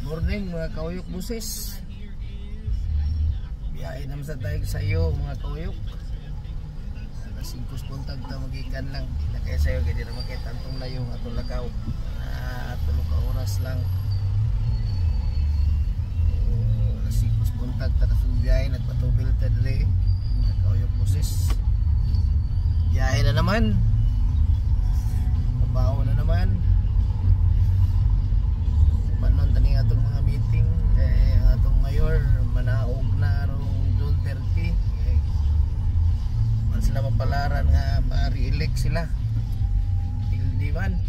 Morning mga kauyok busis. Biyahe naman sa tayo sa iyo mga kauyok. Alas 5 puntag ta magikan lang. Na kaya sa iyo kaya di na makita antong layo atong lakaw. Tulo ka oras lang. Alas 5 puntag ta sa biyahe nagpatubil ta dire mga kauyok busis. Biyahe na naman. Trabaho na naman. Panon tani atong mga meeting atong mayor manaog na rong June 30 man sila mapalaran nga ma-re-elect sila hindi man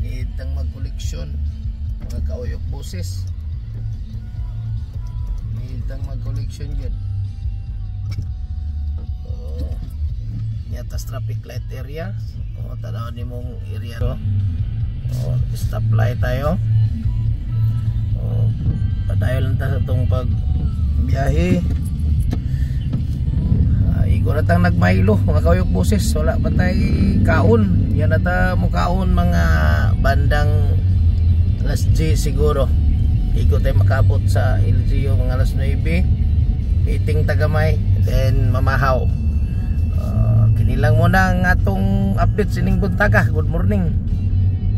nitang mag-koleksyon mga kauyok boses nitang mag-koleksyon yun yatas traffic light area tanaw ni mong area to. Stop light tayo. Padayo lang tayo sa itong pagbiyahe. Igo na tang nagmaylo mga kauyok boses. Wala pa tayo kaon. Yan na tayo mo kaon mga bandang alas 10 siguro. Igo tayo makabot sa LGU mga alas 9. Meeting tagamay. Then mamahaw. Kinilang mo na ang atong update sining buntaga. Good morning.